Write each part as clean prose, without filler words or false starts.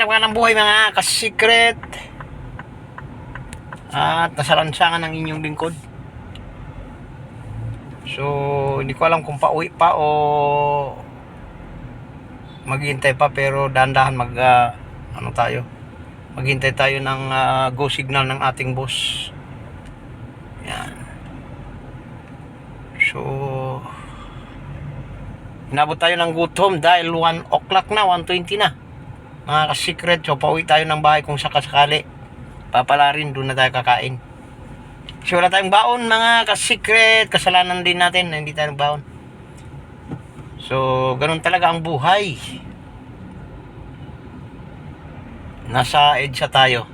magandang buhay mga ka-secret. At nasa lansangan ng inyong lingkod. So, hindi ko alam kung pauwi pa o maghihintay pa, pero dahan-dahan maghintay tayo ng go signal ng ating boss. Yan. So, inabot tayo ng gutom dahil 1 o'clock na, 1:20 na mga ka-secret. So pauwi tayo ng bahay kung sakasakali. Papala rin, doon na tayo kakain. So wala tayong baon mga ka-secret. Kasalanan din natin na hindi tayo baon. So ganun talaga ang buhay. Nasa EDSA tayo.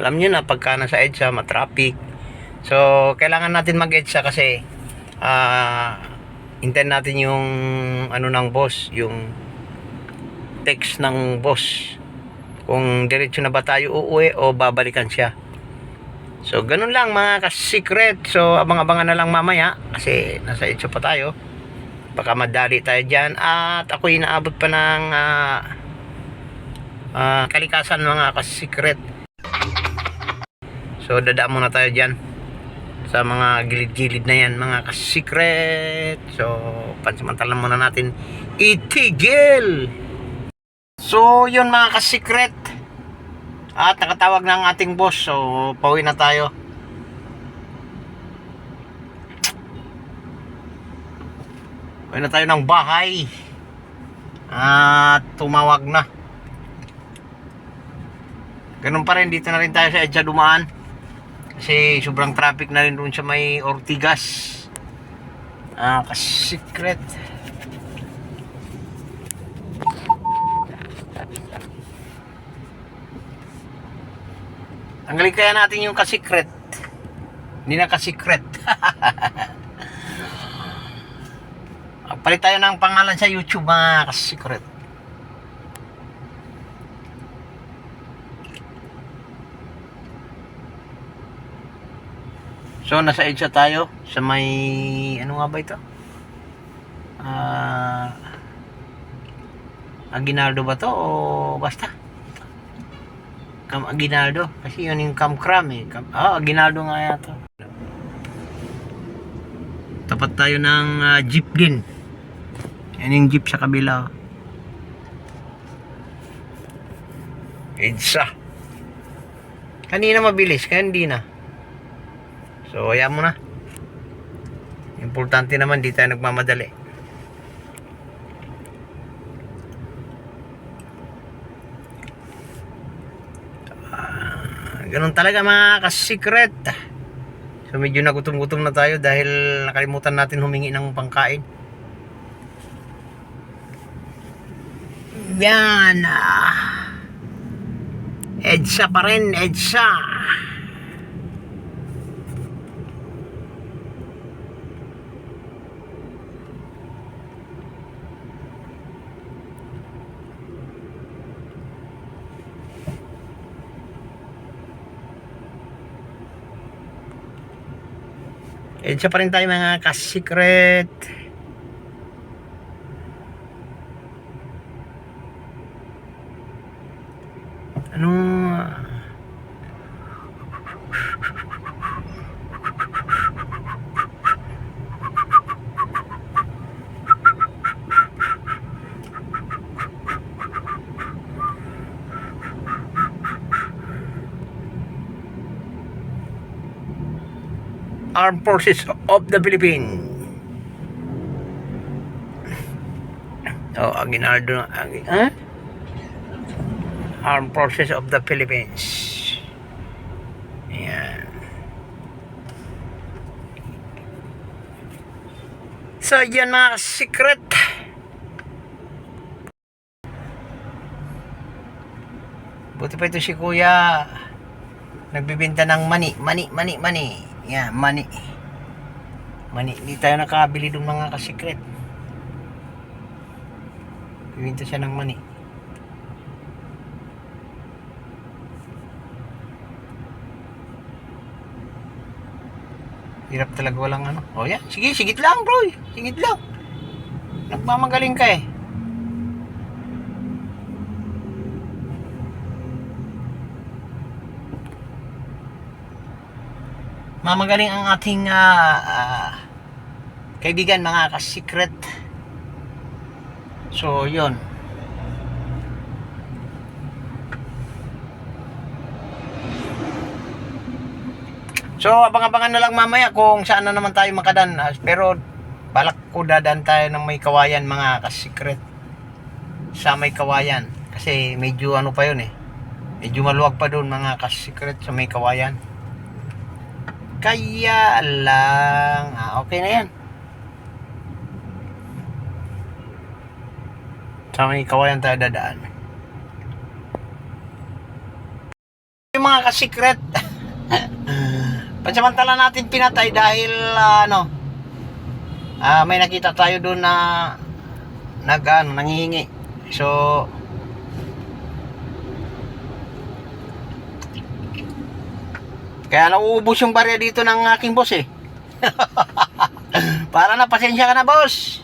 Alam nyo na pagka nasa EDSA matraffic, so kailangan natin mag-EDSA kasi hintayin natin yung ano ng boss, yung text ng boss kung diretso na ba tayo uuwi o babalikan siya. So ganun lang mga ka-secret. So abang-abangan na lang mamaya kasi nasa EDSA pa tayo, baka madali tayo dyan. At ako inaabot pa ng kalikasan mga ka-secret. So dadaan muna tayo dyan sa mga gilid-gilid na yan mga ka-secret. So pansamantalan muna natin itigil. So yun mga ka-secret, at nakatawag na ang ating boss. So pauwi na tayo. Pauwi na tayo ng bahay. At tumawag na. Ganun pa rin, dito na rin tayo sa EDSA dumaan kasi sobrang traffic na rin doon sa may Ortigas. Ka-secret. Tanggalin kaya natin yung ka-secret. Hindi na ka-secret. Palit tayo ng pangalan sa YouTube mga ka-secret. So nasa EDSA tayo sa may ano nga ba ito? Aguinaldo ba to o basta? Aguinaldo kasi yun yung Camcram eh. Aguinaldo nga yata. Tapat tayo ng jeep din. Yan yung jeep sa kabila. EDSA. Kanina mabilis, kaya hindi na. So, ayan mo na. Importante naman, di tayo nagmamadali. Ganun talaga mga ka-secret. So, medyo nagutom-gutom na tayo dahil nakalimutan natin humingi ng pangkain. Yan. EDSA pa rin, EDSA. EDSA pa rin tayo mga ka-secret. Armed Forces of the Philippines. Aguinaldo. Armed Forces of the Philippines. Ayan. So yan mga secret. Buti pa ito si kuya, nagbibenta ng mani. Yan, mani. Hindi tayo nakabili doon mga ka-secret. Bibenta siya ng mani. Hirap talaga walang ano. O yan, sige, sigit lang bro. Sigit lang. Nagmamagaling ka eh. Mamagaling ang ating kaibigan, mga ka-secret. So, yun. So, abang-abangan na lang mamaya kung saan na naman tayo makadan. Pero, balak ko dadaan tayo ng may kawayan, mga ka-secret. Sa may kawayan. Kasi medyo ano pa yun eh. Medyo maluwag pa doon, mga ka-secret, sa may kawayan. Kaya lang, okay na yan. Sa may kawayan tayo dadaan. Yung mga ka-secret, pansamantala natin pinatay dahil may nakita tayo doon na nanghihingi. So, kaya nauubos yung barya dito ng aking boss eh. Para na, pasensya ka na boss.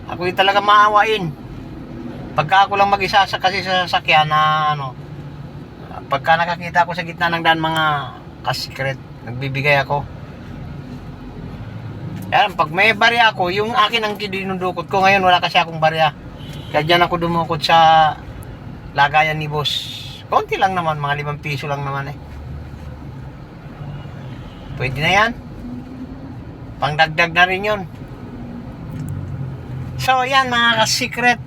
Ako yung talaga maawain. Pagka ako lang mag-isa kasi sa sasakyan na pagka nakakita ako sa gitna ng daan, mga ka-secret, nagbibigay ako. Yan, pag may barya ako, yung akin ang dinudukot ko. Ngayon wala kasi akong barya. Kaya dyan ako dumukot sa lagayan ni boss. Konti lang naman, mga 5 piso lang naman eh. Pwede na yan. Pangdagdag na rin yun. So yan, mga ka-secret.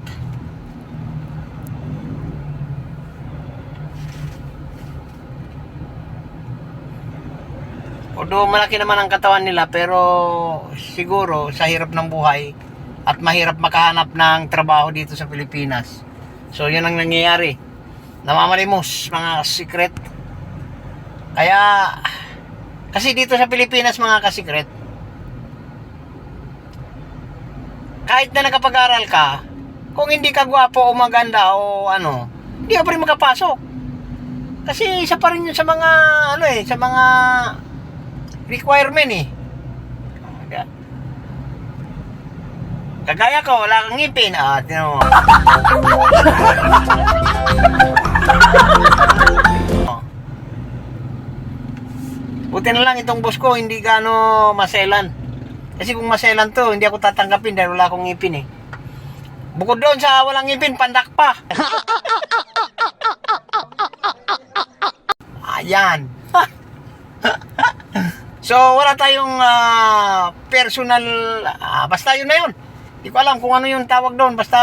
Although malaki naman ang katawan nila, pero siguro sa hirap ng buhay at mahirap makahanap ng trabaho dito sa Pilipinas. So yun ang nangyayari. Namamalimos, mga secret. Kaya kasi dito sa Pilipinas, mga ka-secret, kahit na nakapag-aral ka, kung hindi ka gwapo o maganda o hindi ka pa rin makapasok. Kasi isa pa rin yun sa mga sa mga requirement eh. Kagaya ko, wala kang ngipin. Tinan mo. Buti na lang itong boss ko, hindi gaano maselan. Kasi kung maselan to, hindi ako tatanggapin dahil wala akong ngipin eh. Bukod doon sa walang ngipin, pandak pa. Ayan. So, wala tayong personal, basta yun na yun. Hindi ko alam kung ano yung tawag doon. Basta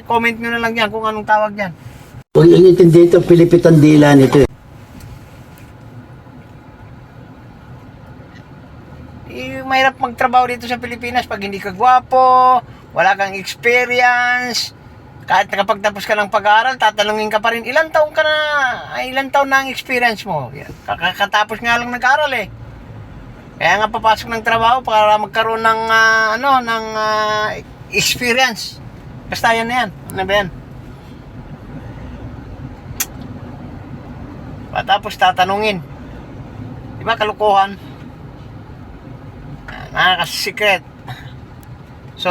comment nyo na lang yan kung anong tawag yan. Kung inintindi ito, Pilipitan dila nito eh. Mahirap magtrabaho dito sa Pilipinas pag hindi ka gwapo, wala kang experience. Kahit nakapagtapos ka ng pag-aaral, tatanungin ka pa rin, ilang taon na ang experience mo? Kakatapos nga lang nag-aaral eh. Kaya nga papasok ng trabaho para magkaroon ng experience. Basta yan na yan. Ano ba yan? Tapos tatanungin. Diba kalukuhan? Mga ka-secret. So,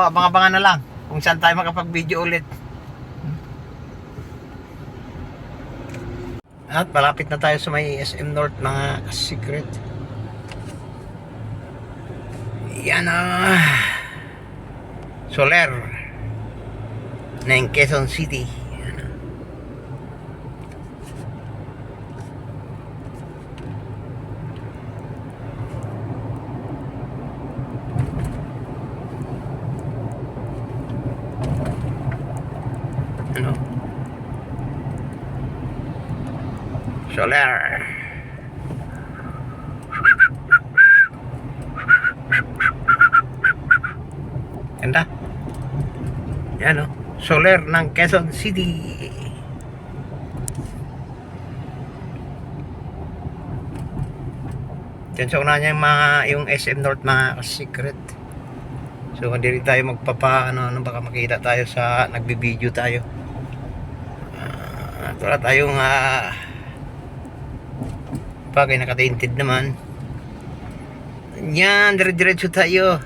abang-abangan na lang kung saan tayo makapag-video ulit. At malapit na tayo sa may SM North, mga ka-secret. Yan Soler ng Quezon City. Soler. Ganda. Yan Soler ng Quezon City. Diyan sa una niya yung SM North, mga secret. So hindi rin tayo baka makita tayo sa nagbibideo tayo. Wala tayong Bagay nakatinted naman. Yan, dire-diretso tayo.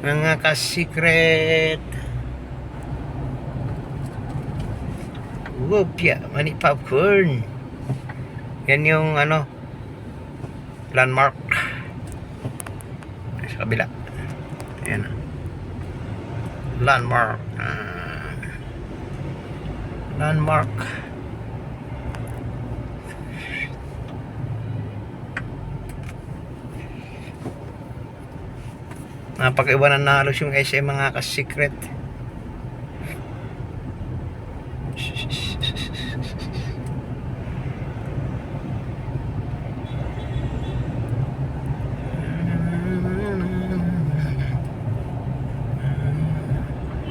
Mga ka-secret. Whoopya, mani popcorn. Yan yung ano, landmark. Sa kabila. Ayan. Landmark. Landmark. Napag-iwanan na halos yung SM mga ka-secret.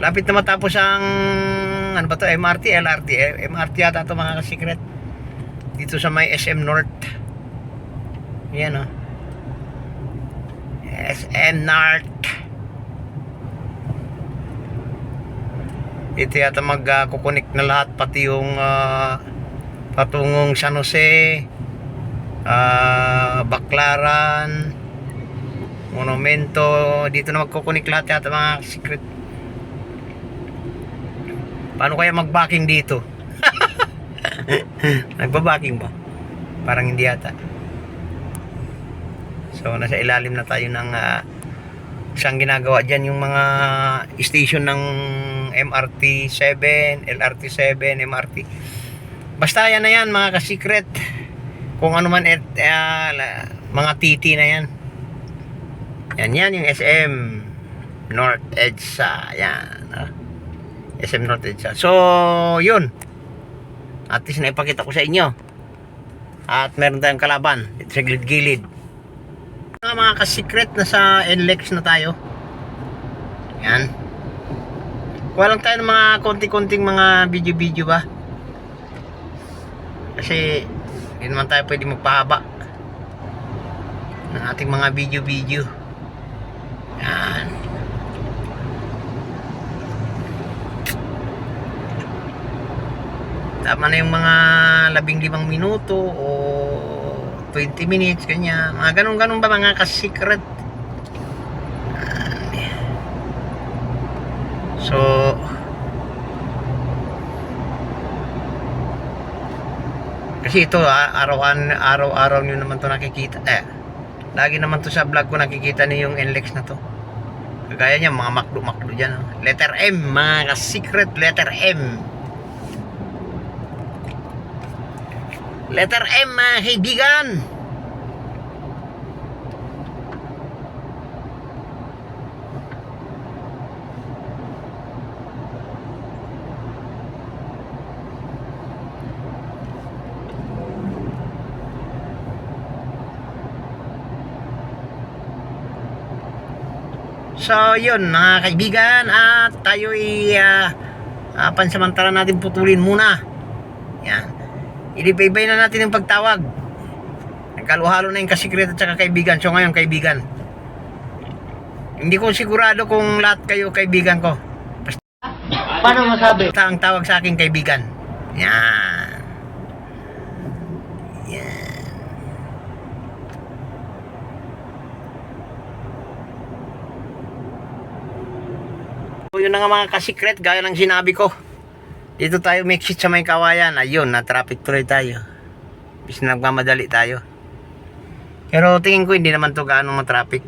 Lapit na matapos ang ano ba to, MRT, LRT, MRT yata to mga ka-secret. Dito sa may SM North. Yan, oh. SM North. Ito yata mag-kukonek na lahat, pati yung patungong San Jose, Baclaran, Monumento. Dito na magkukonek lahat yata mga secret. Paano kaya mag-backing dito? Nagba-backing ba? Parang hindi yata. So nasa ilalim na tayo ng isang ginagawa dyan, yung mga station ng MRT 7, LRT 7, MRT. Basta yan na yan mga ka-secret. Kung ano man mga TT na yan. Yan yung SM North EDSA. Yan. SM North EDSA. So yun. At least naipakita ko sa inyo. At meron tayong kalaban. Ito sa gilid-gilid. Mga ka-secret, nasa NLEX na tayo. Yan. Kuha lang tayo ng mga konti-konting mga video-video ba. Kasi hindi naman tayo pwede magpahaba ng ating mga video-video. Yan. Tama na yung mga 15 minuto o 20 minutes, kanya. Mga ganun-ganun ba mga ka-secret? So, kasi ito araw-araw nyo naman to nakikita. Lagi naman to sa vlog ko nakikita niyo yung NLEX na to. Kagaya niya, mga makdo-makdo dyan. Letter M, mga ka-secret, letter M. Letter M mga kaibigan. So yun mga kaibigan, at tayo pansamantala natin putulin muna. Yan. Ilibay na natin yung pagtawag. Nagkaluhalo na yung ka-secret at saka kaibigan. So ngayon kaibigan, hindi ko sigurado kung lahat kayo kaibigan ko. Basta, paano masabi? Basta ang tawag sa akin kaibigan. Yan. Yan. So yun na nga mga ka-secret, gaya ng sinabi ko. Dito tayo mixit sa may kawayan. Ayun, na traffic tuloy tayo. Bis nagmamadali tayo. Pero tingin ko hindi naman to gaano ma-traffic.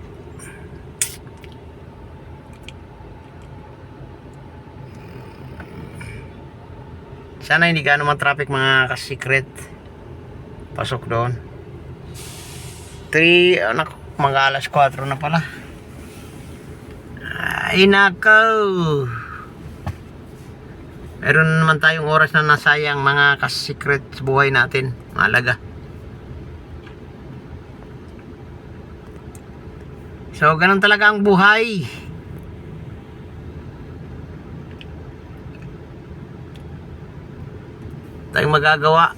Sana hindi gaano ma-traffic mga ka-secret. Pasok doon. 3, anak, mga alas 4 na pala. Ay nako. Meron naman tayong oras na nasayang mga ka-secret sa buhay natin. Mahalaga. So, ganun talaga ang buhay. Tayong magagawa.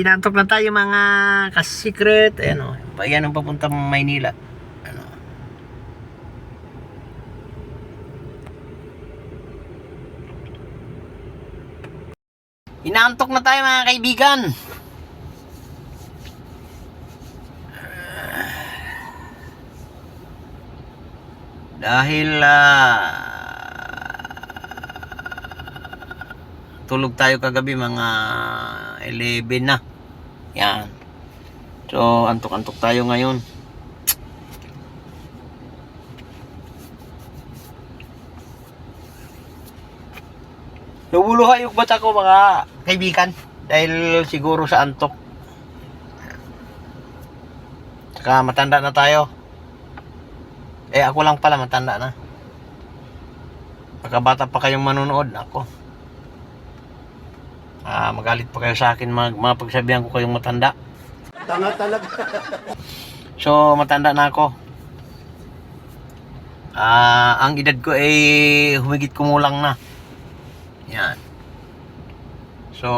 inantok na tayo mga ka-secret. Ayan o. Yan ang papuntang Maynila. Ano. Inaantok na tayo mga kaibigan. Dahil tulog tayo kagabi mga 11 na. Yan. So, antok-antok tayo ngayon. Nabuluha yung bata ko mga kaibigan. Dahil siguro sa antok. Saka matanda na tayo. Ako lang pala matanda na. Pagkabata pa kayong manonood, ako. Magalit pa kayo sa akin, mapagsabihan ko kayong matanda. Tanga talaga. So, matanda na ako. Ang edad ko ay humigit kumulang na. Yan. So,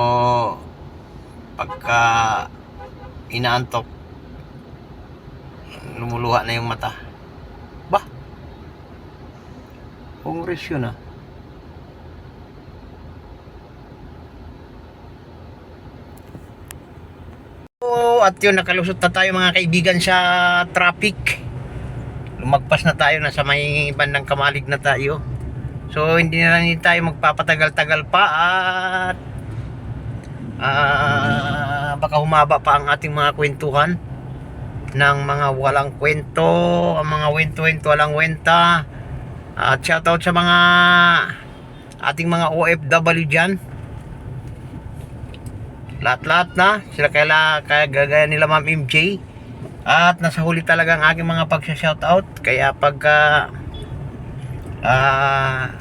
pagka inaantok, lumuluha na yung mata. Bah, Congress yun ah. At yun, nakalusot na tayo mga kaibigan sa traffic. Lumagpas na tayo, nasa may bandang Kamalig na tayo. So hindi na lang tayo magpapatagal-tagal pa at baka humaba pa ang ating mga kwentuhan ng mga walang kwento, ang mga wento-wento walang wenta. At shoutout sa mga ating mga OFW dyan. Lahat-lahat na sila kaya gagaya nila Ma'am MJ. At nasa huli talaga ang aking mga pagsha-shoutout. Kaya pagka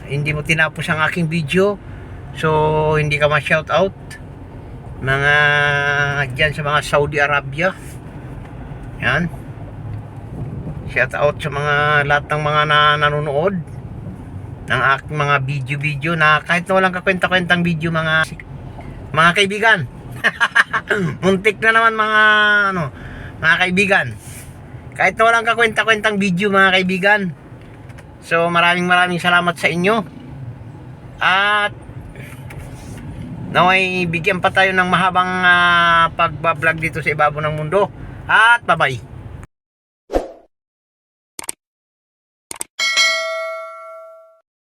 hindi mo tinapos ang aking video, so hindi ka ma-shoutout. Mga dyan sa mga Saudi Arabia. Yan. Shoutout sa mga lahat ng mga nanonood ng aking mga video na kahit na walang kakwenta-kwentang video mga kaibigan. Muntik na naman mga kaibigan. Kahit na walang kakwenta-kwentang video mga kaibigan. So maraming salamat sa inyo. At naway bigyan pa tayo ng mahabang pagbablog dito sa ibabaw ng mundo. At bye-bye.